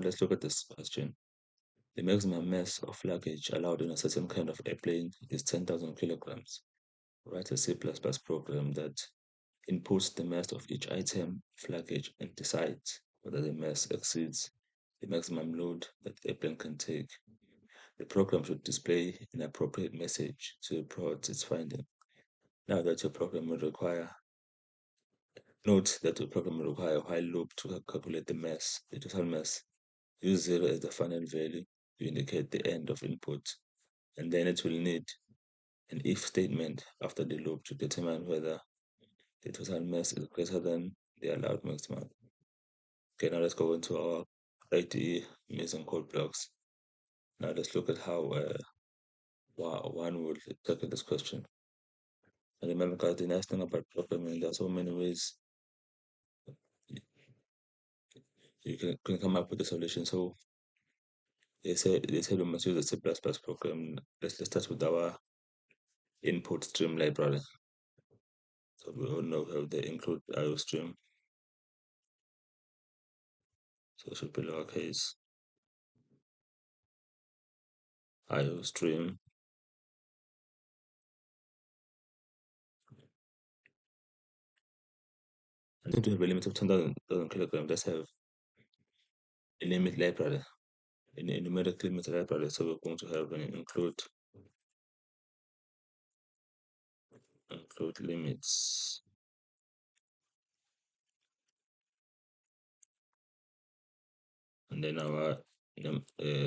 let's look at this question. The maximum mass of luggage allowed in a certain kind of airplane is 10,000 kilograms. Write a C++ program that inputs the mass of each item of luggage and decides whether the mass exceeds the maximum load that the airplane can take. The program should display an appropriate message to report its finding. Now that your program will require Note that your program will require a while loop to calculate the total mass. Use 0 as the final value to indicate the end of input, and then it will need an if statement after the loop to determine whether the total mass is greater than the allowed maximum. Okay, now let's go into our IDE using code blocks. Now let's look at how one would tackle this question. And remember, guys, the nice thing about programming, there are so many ways you can come up with a solution. So they said we must use a C++ program. Let's start with our input stream library. So we all know how they include IOStream. So it should be lowercase IOStream. And then to have a limit of 10,000 kilograms, let's have a limit library, a numeric limit library. So we're going to have an include limits. And then our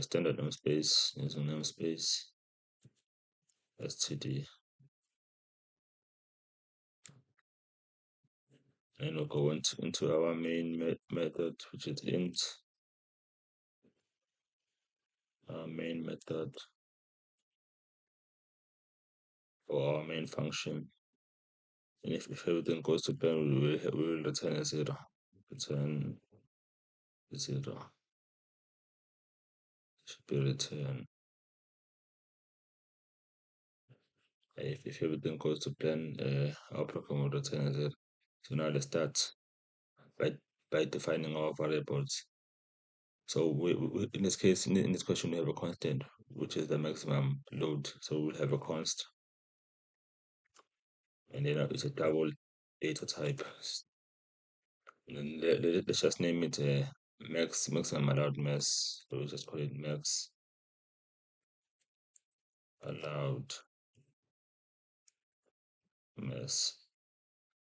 standard namespace using namespace std. And we'll go into our main method, which is int. Our main method for our main function. And if everything goes to plan, we will return a 0. Return 0. Should be return. If everything goes to plan, our program will return a 0. So now let's start by defining our variables. So we in this case, in this question, we have a constant, which is the maximum load. So we'll have a const, and then it's a double data type. And then let's just name it maximum allowed mass. So we'll just call it max allowed mass.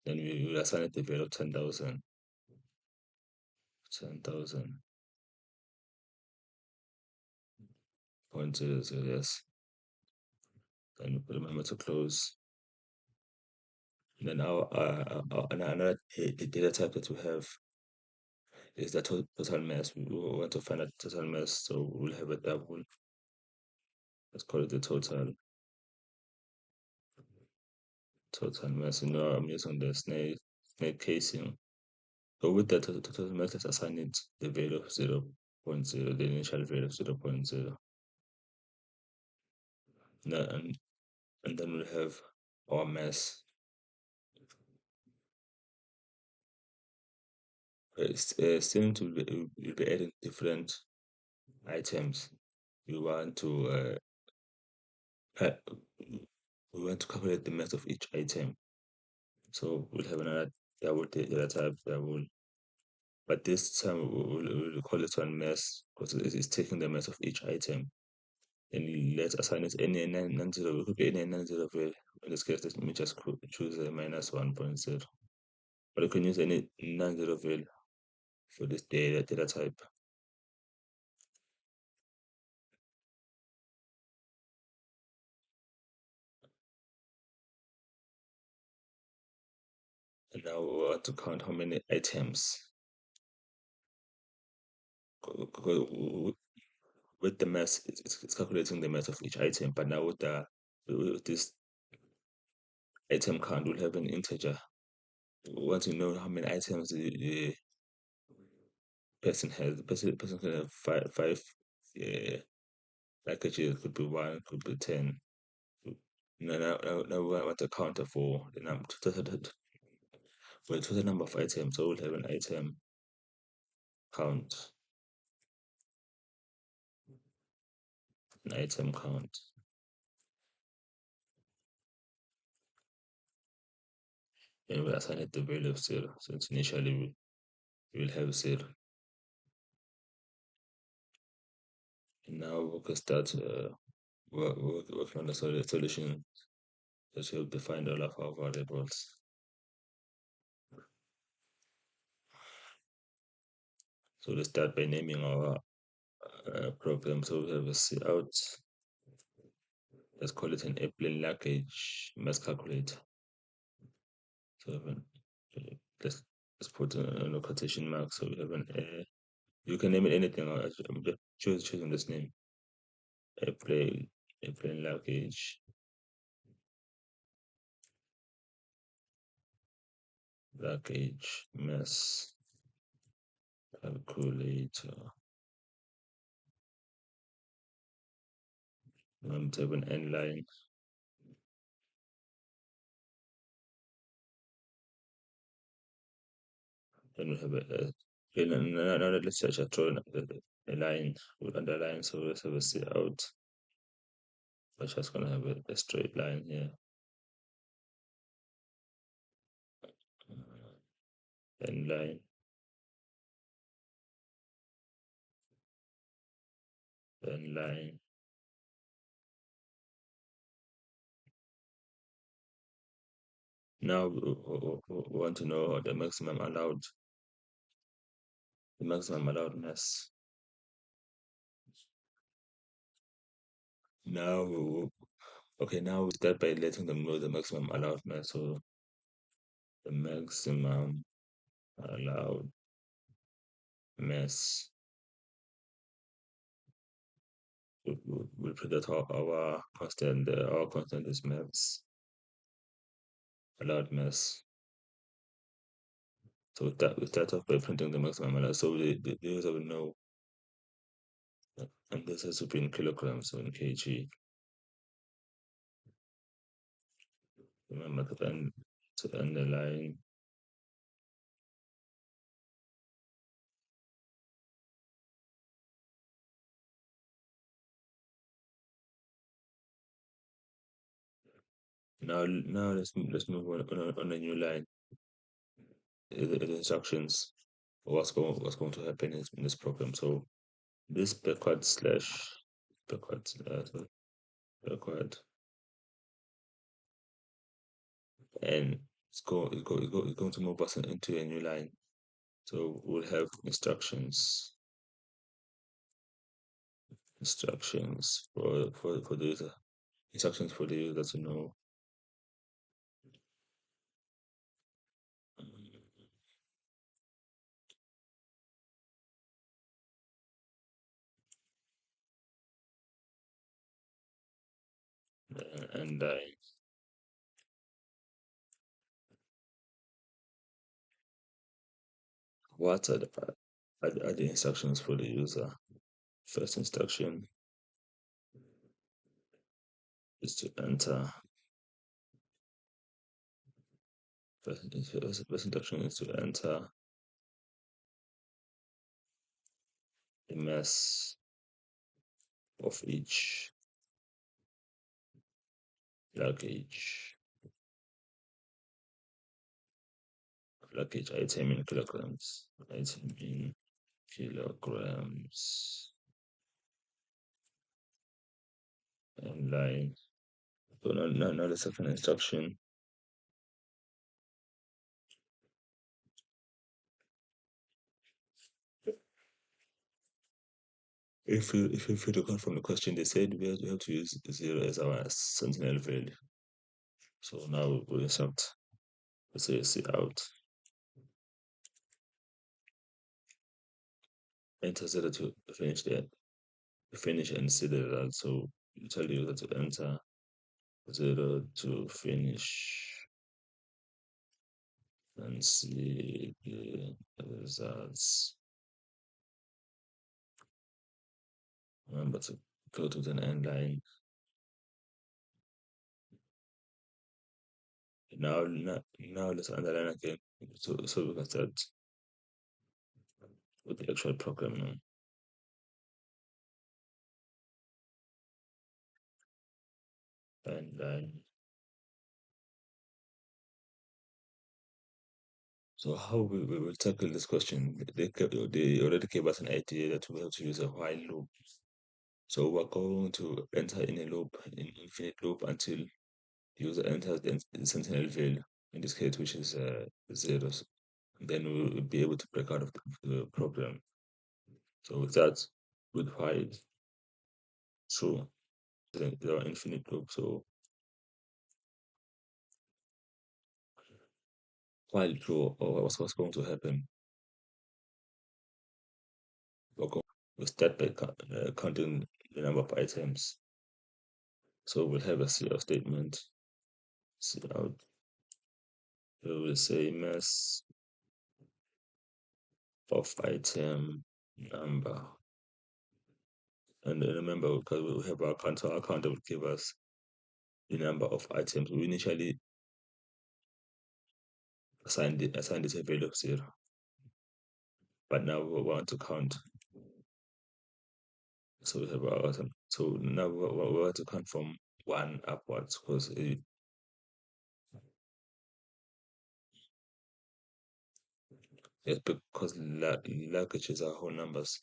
Then we will assign it the value of 10,000. 10,000. 0.00, yes. Then remember to close. And then another data type that we have is the total mass. We want to find out total mass, so we'll have a double. Let's call it the total mass. You know, I'm using the snake casing. So with that total mass, let's assign it the value of 0.0, the initial value of 0.0. And then we'll have our mass. Students will be adding different items. We want to calculate the mass of each item. So we'll have another double data type double, but this time we'll call it one mass because it is taking the mass of each item. And let's assign it any non-zero. It could be any non-zero value. In this case, let me just choose a minus 1.0. But you can use any non-zero value for this data type. And now we want to count how many items. With the mass, it's calculating the mass of each item. But now with this item count, we'll have an integer. We want to know how many items the person has. The person can have five packages. Could be 1, could be 10. Now we want a counter for the number for the total number of items. So we'll have an item count. an item count. And we assign it the value of 0. Since initially we will have 0. And now we can start working on the solution that will define all of our variables. So let's start by naming our program. So we have a cout. Let's call it an airplane luggage mass calculator. So let's put a quotation mark. So we have an air. You can name it anything. I'm just choosing this name. Airplane luggage mass calculator. Type an end line. Then we have now let's search a draw a line with underline. So let's have a cout. We're just gonna have a straight line here. End line. End line. Now we want to know the maximum allowed mass. Now now we start by letting them know the maximum allowed mass. So the maximum allowed mass. We'll put that our constant. Our constant is mass allowed mass. So we start off by printing the maximum allowed. So the user will know, and this has to be in kilograms, so in kg. Remember to end the line. Now let's move on a new line. The instructions. What's going to happen in this program? So this backward and it's going to move us into a new line. So we'll have instructions for the user, instructions for the user to know. And what are the instructions for the user? First instruction is to enter. First instruction is to enter the mass of each luggage item in kilograms. And line. So now the second instruction. If you recall from the question, they said we have to use 0 as our sentinel value. So now we'll insert, let's say cout. Enter 0 to finish and see the result. So you tell the user to enter 0 to finish and see the results. Remember to go to the end line. Now let's underline again. So we can start with the actual program now. And so how we will tackle this question? They already gave us an idea that we have to use a while loop. So we're going to enter in a loop, in infinite loop, until user enters the sentinel value, in this case, which is zeros. Then we'll be able to break out of the program. So with that, with while true, there are infinite loop. So while true, or what's going to happen? We're going to start by counting the number of items. So we'll have a CR statement. See out. We will say mass of item number. And remember, because we have our counter will give us the number of items. We initially assigned it a value of 0, but now we want to count. So we have our item. So now we want to count from 1 upwards, because yes, because luggages are whole numbers.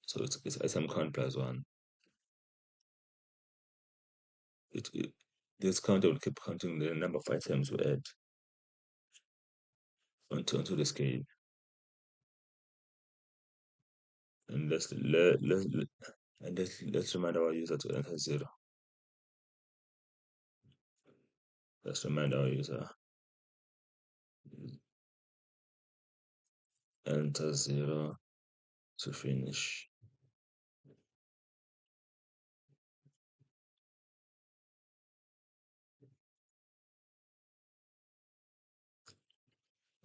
So it's item count plus 1. It this counter will keep counting the number of items we add onto the scale. And let's remind our user to enter 0. Let's remind our user enter 0 to finish.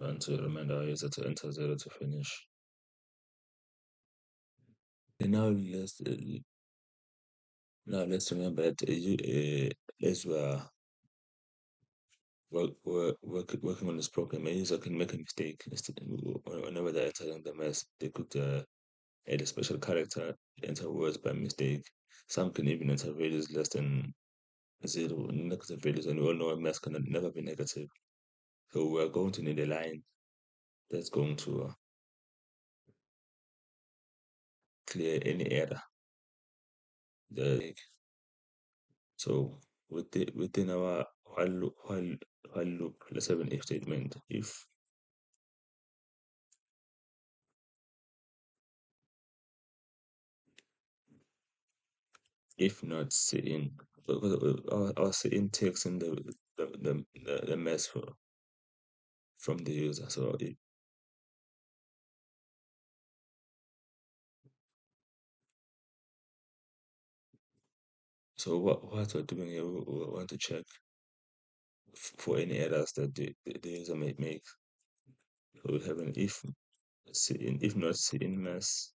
And to remind our user to enter 0 to finish. And now let's remember that as working on this program, a user can make a mistake. Whenever they're entering the mess, they could add a special character, enter words by mistake. Some can even enter values less than 0, negative values, and we all know a mess can never be negative. So we're going to need a line that's going to clear any error. So within our while loop, let's have an if statement. If not cin, because our cin takes in the mess from the user. So what we're doing here, we want to check for any errors that the user may make. So we have an if not cin mess,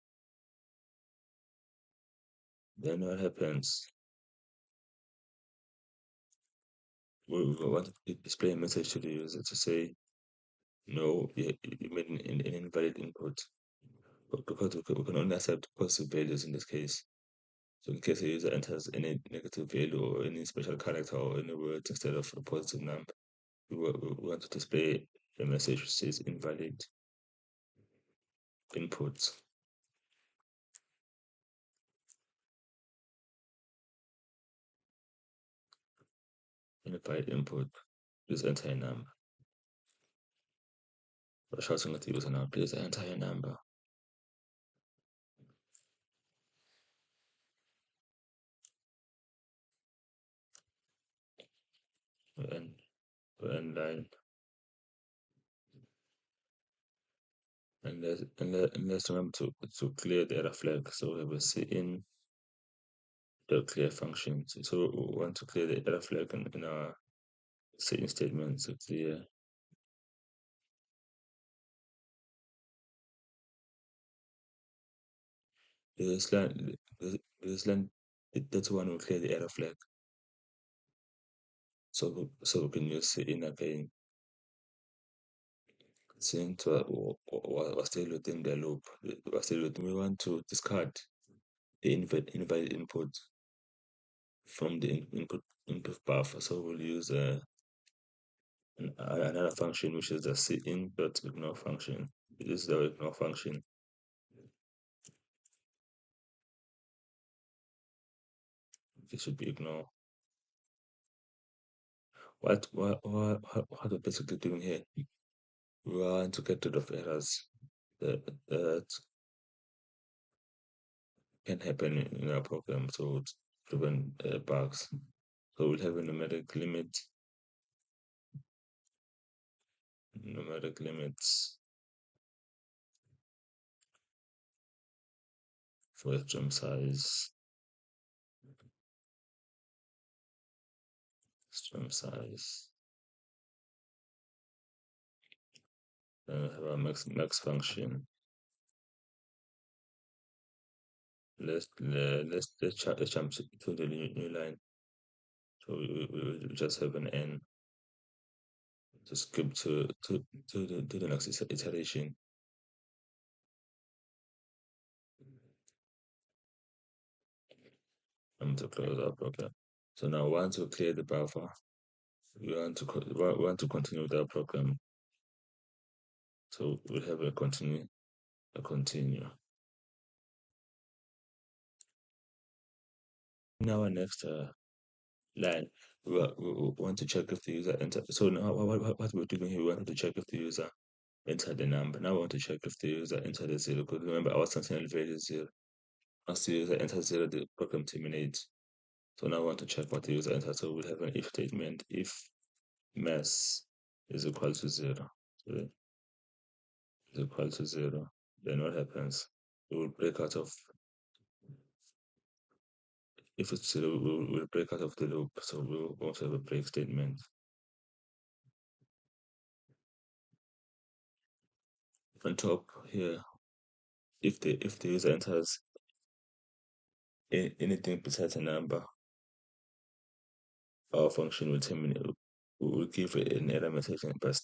then what happens? We want to display a message to the user to say, no, you made an invalid input. Because we can only accept positive values in this case. So in case a user enters any negative value or any special character or any words instead of a positive number, we want to display a message which says invalid input. Invalid input, please enter a number. We're shouting at the user now, please enter a number. And line. And let's remember to clear the error flag. So we have a cin the clear function. So we want to clear the error flag in our cin statement. So clear this line, this line, that's one will clear the error flag. So we can use cin again. Since we're still within the loop, we want to discard the invalid input. from the input buffer. So we'll use another function, which is the cin.ignore function. This is the ignore function. It should be ignore. What we're basically doing here, we want to get rid of errors that can happen in our program, so to prevent bugs. So we'll have a numeric limits for stream size. Then we have our max function. Let's jump to the new line. So we just have an n. To skip to the next iteration. I'm to close our program. So now once we clear the buffer, we want to continue with our program. So we'll have a continue. In our next line, we want to check if the user entered. So now what we're doing here, we want to check if the user entered the number. Now we want to check if the user entered the zero. Because remember, our sentinel value is zero. Once the user enters zero, the program terminates. So now I want to check what the user entered. So we'll have an if statement. If mass is equal to zero, so is equal to zero, then what happens? We will break out of, if it's zero, we'll break out of the loop. So we'll also have a break statement. On top here, if the user enters anything besides a number, our function will terminate. We will give an error message, but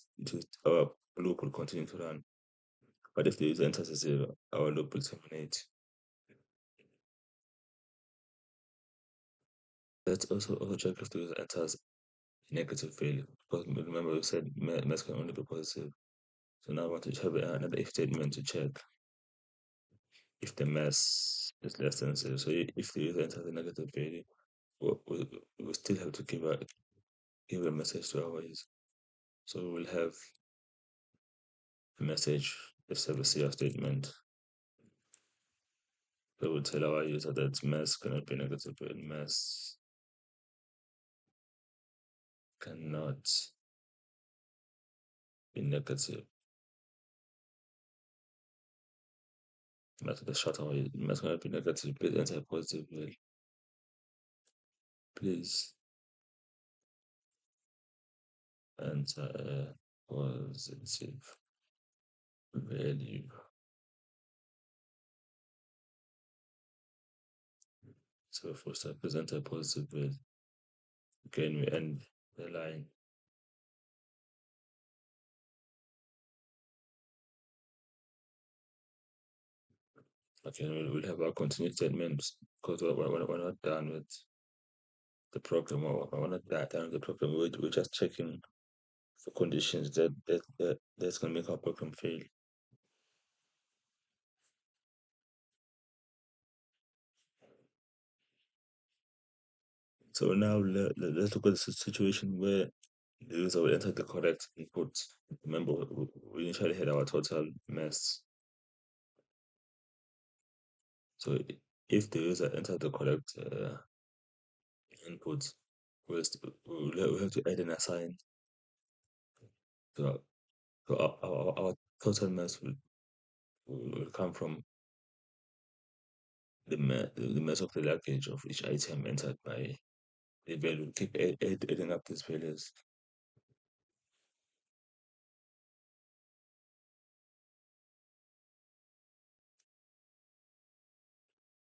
our loop will continue to run. But if the user enters a zero, our loop will terminate. Let's also check if the user enters negative value, because remember we said mass can only be positive. So now I want to have another if statement to check if the mass is less than zero. So if the user enters a negative value, we still have to give a message to our user. So we'll have a message, let's have a CR statement. So we'll tell our user that mass cannot be negative, but mass cannot be negative. The short away, mass cannot be negative, please enter a positive value. Please enter a positive value. So first I present a positive value. Again, we end the line. Okay, we'll have our continued statements because we're not done with the program. We're not done with the program. We're just checking for conditions that's going to make our program fail. So now let's look at the situation where the user will enter the correct input. Remember, we initially had our total mass. So if the user entered the correct input, we'll have to add an assign. So, our total mass will come from the mass of the luggage of each item entered by the value. Keep adding up these values.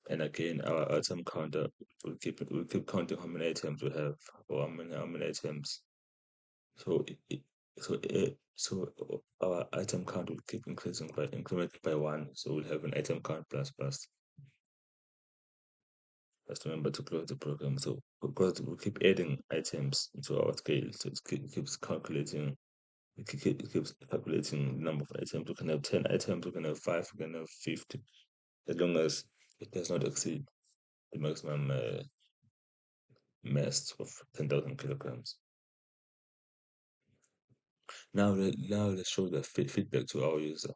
And again, our item counter will keep counting how many items we have or how many items. So so our item count will keep increasing by incremented by one. So we'll have an item count plus plus. Just remember to close the program. So because we keep adding items into our scale, so keeps calculating. It keeps calculating the number of items. We can have 10 items, we can have 5, we can have 50, as long as it does not exceed the maximum mass of 10,000 kilograms. Now let's show the feedback to our user.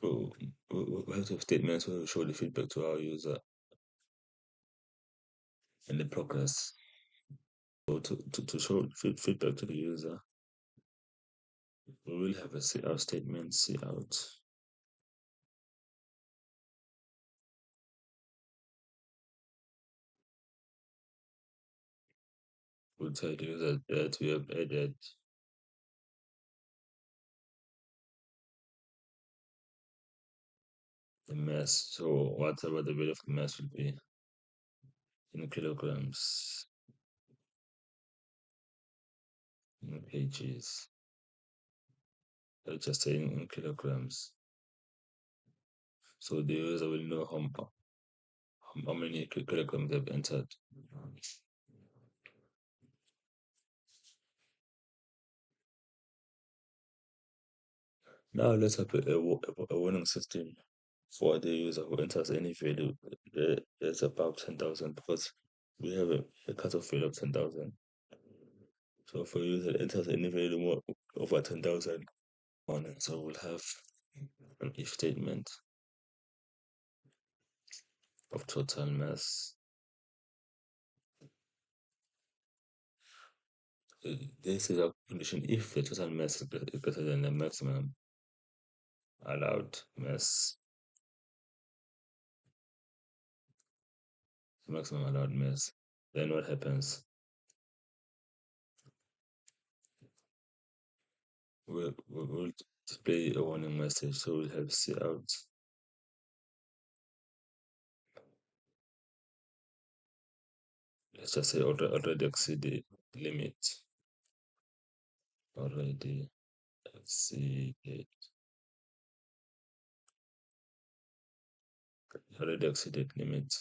So we have to have statements where we show the feedback to our user and the progress. So to show feedback to the user, we will have a cout statement, cout. We'll tell the user that we have added the mass. So whatever the value of the mass will be in kilograms, in kgs. Let's just say in kilograms. So the user will know how many kilograms they've entered. Now let's have a warning system for the user who enters any value that's above 10,000, because we have a cutoff value of 10,000. So for a user that enters any value more over 10,000, warning. So we'll have an if statement of total mass. This is a condition if the total mass is greater than the maximum allowed mass. Maximum allowed mass. Then what happens? We'll display a warning message. So we'll have cout. Let's just say already exceeded limit. Already exceeded. Already exceeded limit.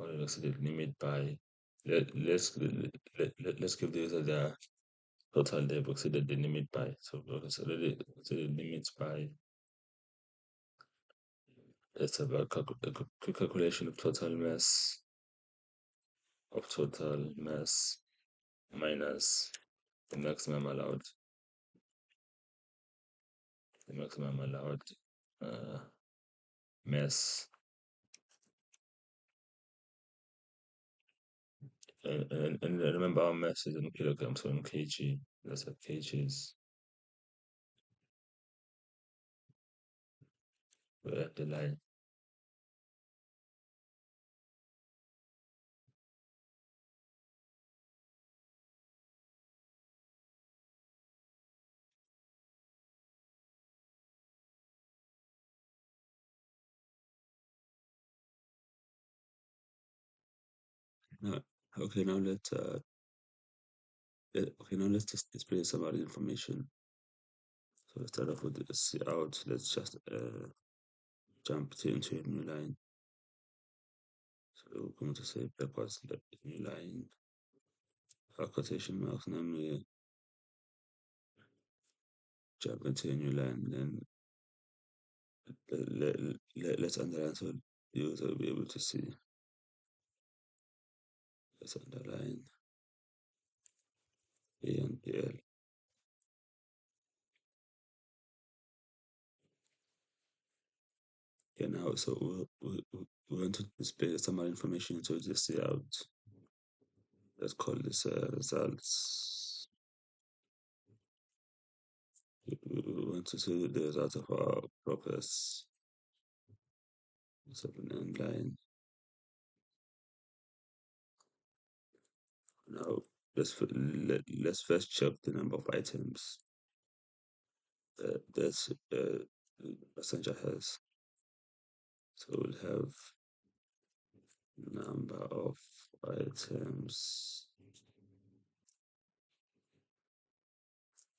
Already exceeded limit by. Let's give the user the total they've exceeded the limit by. So it's already exceeded limits by. Let's have a quick calculation of total mass. Of total mass minus the maximum allowed. The maximum allowed mass. And remember our mass is in kilograms, so in kg. Let's have kgs. We add the line. Now, okay, now let's just display some other information. So let's start off with the cout. Let's just jump into a new line. So we're going to say backwards new line. Our quotation marks, and I'm going to jump into a new line. Then let's underline so the user will be able to see. Let's underline A and PL. Yeah, now, so we want to display some more information, so just cout. Let's call this results. We want to see the result of our progress. 7 line. Now let's first check the number of items that Messenger has. So we'll have number of items,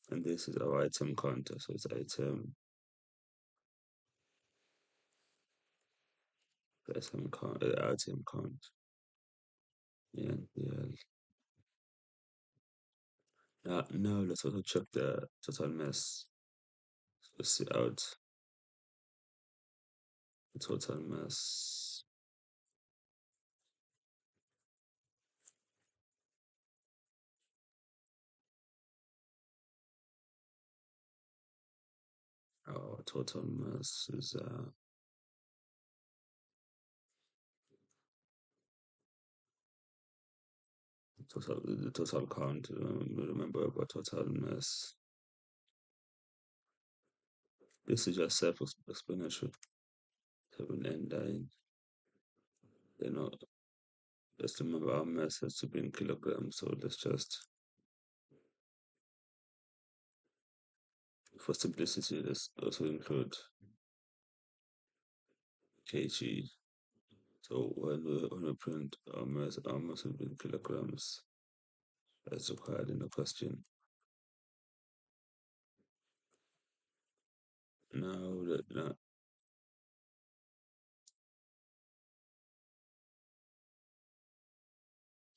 and this is our item counter. So it's item SM count, RTM count. Yeah, yeah. Now let's also check the total mass. Let's see out the total mass. Our total mass is the total count. Remember about total mass. This is just self-explanatory. Heaven and dying. You know, just remember our mass has to be in kilograms. So let's just, for simplicity, let's also include kg. So when we print our mass will be in kilograms as required in the question. Now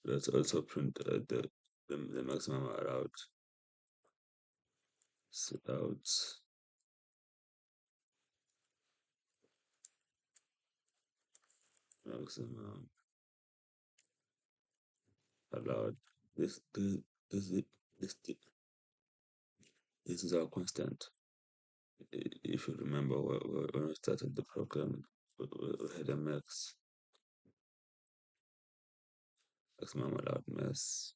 let's also print the maximum allowed. Out maximum allowed. This this this this this is our constant. If you remember when we started the program, we had a maximum allowed mass.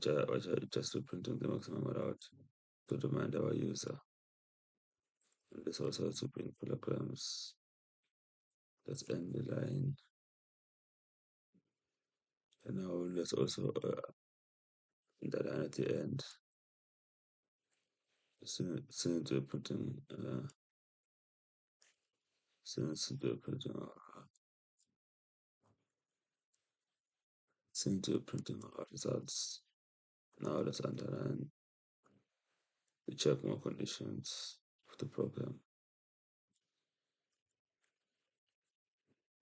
Just reprinting the maximum allowed to remind our user. And this also has to be in kilograms. Let's end the line. And now let's also end the line at the end. Since we're putting since we're putting since we're printing our results, now let's underline the check more conditions of the program.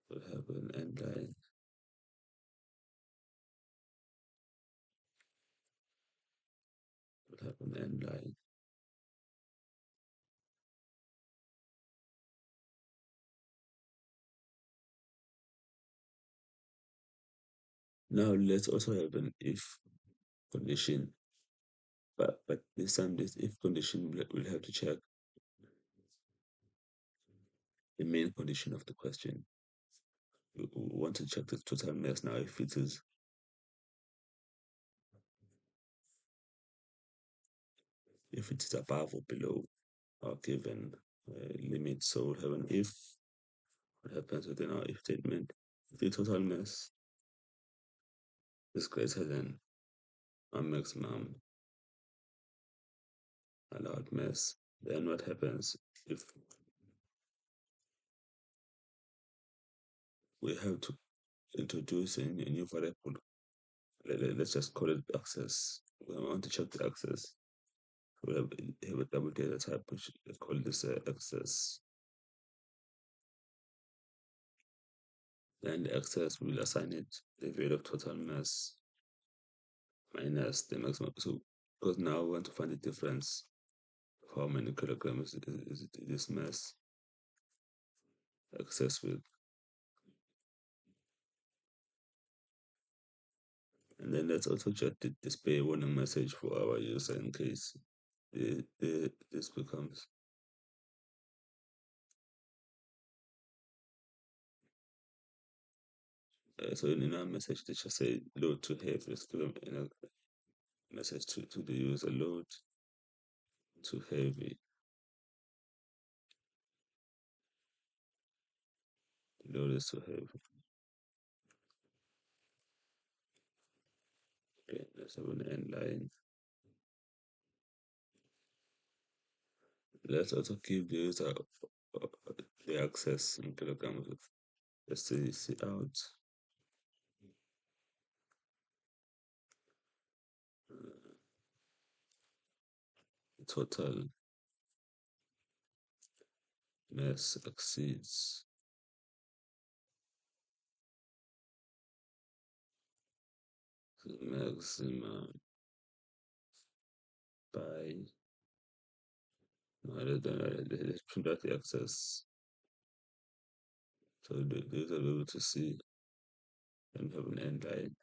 We'll have an end line. We'll have an end line. Now let's also have an if condition, but this time this if condition will have to check the main condition of the question. We want to check the total mass now if it is above or below our given limit. So we'll have an if. What happens within our if statement? If the total mass is greater than our maximum allowed mass, then what happens if we have to introduce a new variable? Let's just call it access. We want to check the access. We have a double data type, which let's call this access. Then the access, we will assign it the value of total mass minus the maximum. So because now we want to find the difference of how many kilograms is this mass access with. And then let's also just display a warning message for our user in case this becomes so in our message they just say load too heavy. Let's give them a message to the user: load too heavy, load is too heavy. Okay, let's have an end line. Let's also give the user the access in kilograms. Let's see out total mass exceeds maximum by no, let's print out the access so the user will be able to see and have an end line.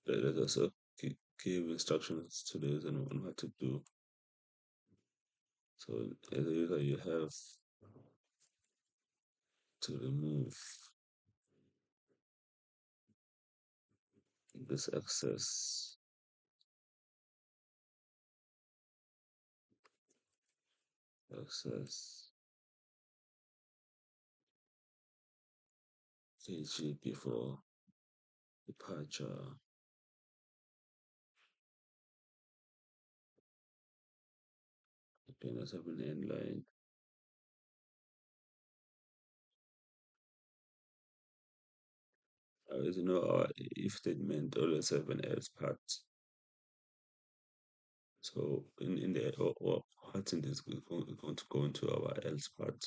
Let's also give instructions to the user on what to do. So as a user, you have to remove this access KG before departure. Okay, let's have an end line. As you know, our if statement always have an else part. So in the what's in this we're going to go into our else part.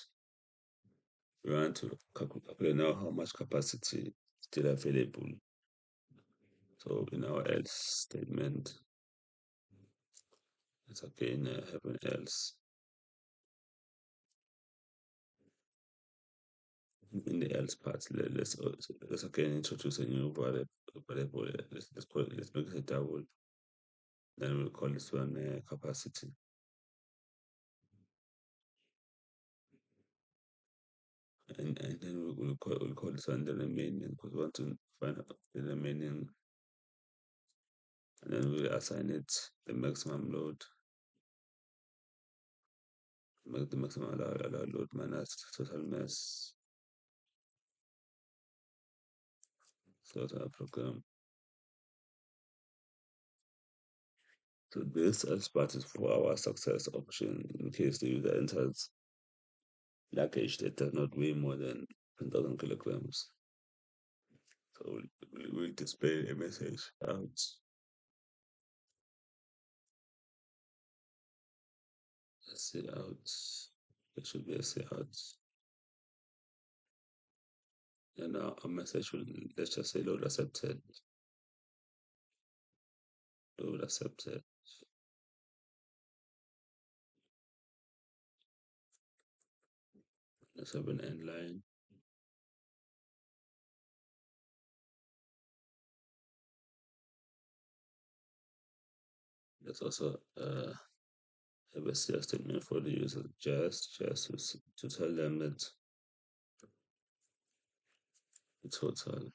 We want to calculate now how much capacity still available. So in our else statement, let's again have an else. In the else part, let's again introduce a new variable. Let's make it a double. Then we'll call this one capacity. And then we'll call this one the remaining because we want to find out the remaining, and then we'll assign it the maximum load, make the maximum allowed load minus total mass. So that's our program. So this as part is for our success option in case the user enters luggage that does not weigh more than 10,000 kilograms. So we'll display a message out. Let's see out. It should be a say out. And now a message will, let's just say load accepted. Load accepted. Let's have an end line. Let's also have a CR statement for the user just to tell them that the total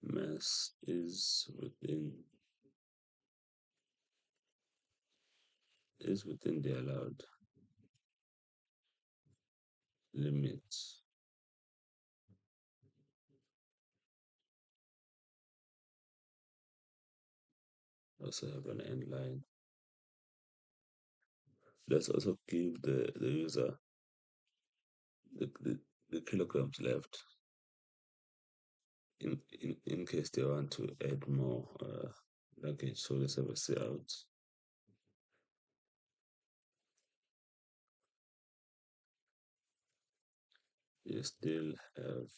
mass is within the allowed limit. Also have an end line. Let's also give the user the kilograms left in case they want to add more luggage. So let's have a say out. You still have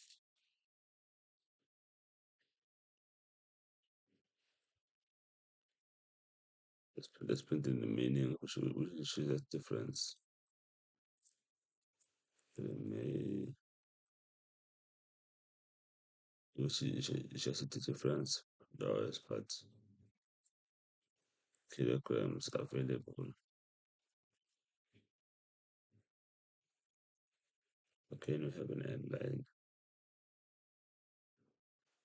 let's print in the meaning which is a difference. May which is just the difference. Dollars but kilograms available. Okay, we have an end line.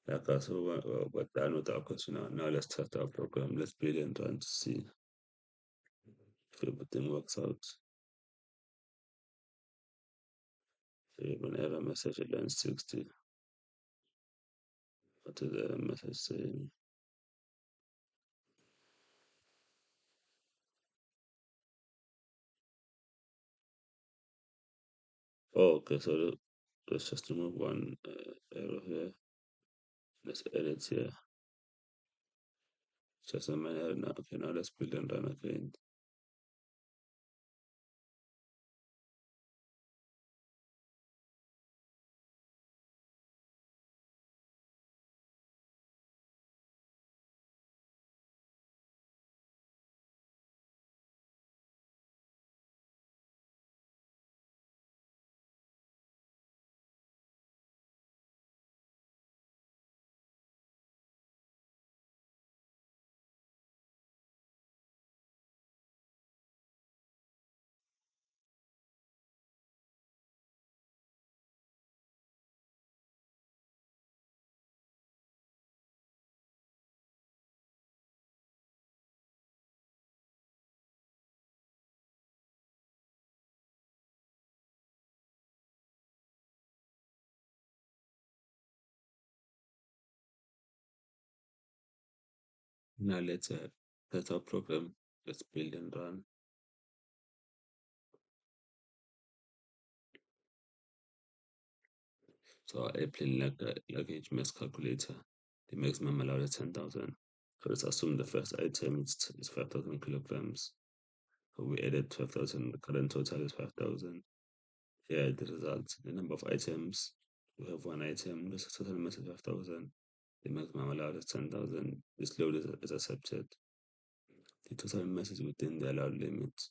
Okay, so we're done with our question now. Now let's test our program. Let's build and run to see if everything works out. So you have an error message at line 60. What is the error message saying? Oh, okay, so let's just remove one error here. Let's edit here. Just a minor error now. Okay, now let's build and run again. Now let's our program. Let's build and run. So our airplane luggage mass calculator, the maximum allowed is 10,000. So let's assume the first item is 5,000 kilograms. So we added 12,000. The current total is 5,000. Here are the results. The number of items. We have one item. The total mass is 5,000. The maximum allowed is 10,000. This load is accepted. The total mass is within the allowed limit.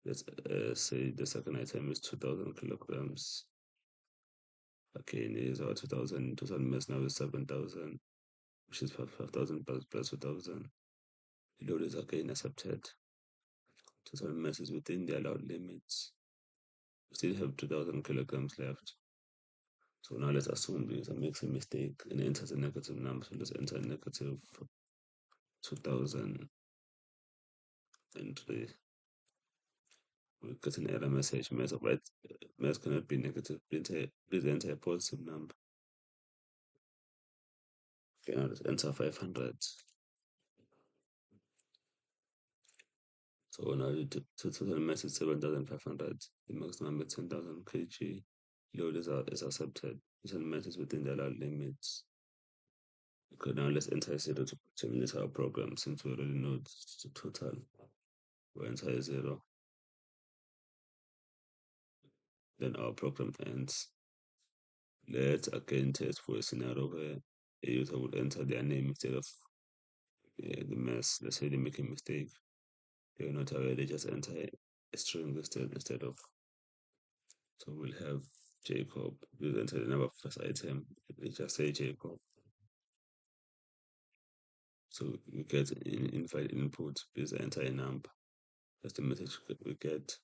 Let's say the second item is 2,000 kilograms. Okay, and here's our 2,000. Total mass now is 7,000, which is 5,000 plus 2,000. The load is again accepted. Total mass is within the allowed limits. We still have 2,000 kilograms left. So now let's assume the user makes a mistake and enters a negative number. So let's enter negative 2003. We get an error message. Mass cannot be negative. Please enter a positive number. Okay, now let's enter 500. So now the total mass is 7,500. The maximum is 10,000 kg. Load is accepted. Total mass is within the allowed limits. Okay, now let's enter 0 to terminate our program since we already know the total. We enter 0. Then our program ends. Let's again test for a scenario where a user would enter their name instead of the mass. Let's say they make a mistake. They're not aware, they just enter a string instead of. So we'll have Jacob. We'll enter the number of first item. They just say Jacob. So we get an invalid input. Please enter a number. That's the message we get.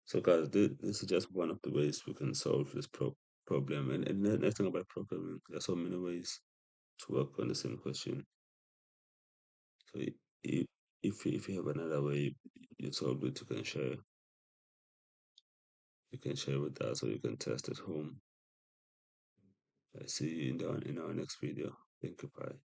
So guys, this is just one of the ways we can solve this problem. And the next thing about programming, there's so many ways to work on the same question. So if you have another way you solve it, you can share. You can share with us, or you can test at home. I see you in our next video. Thank you. Bye.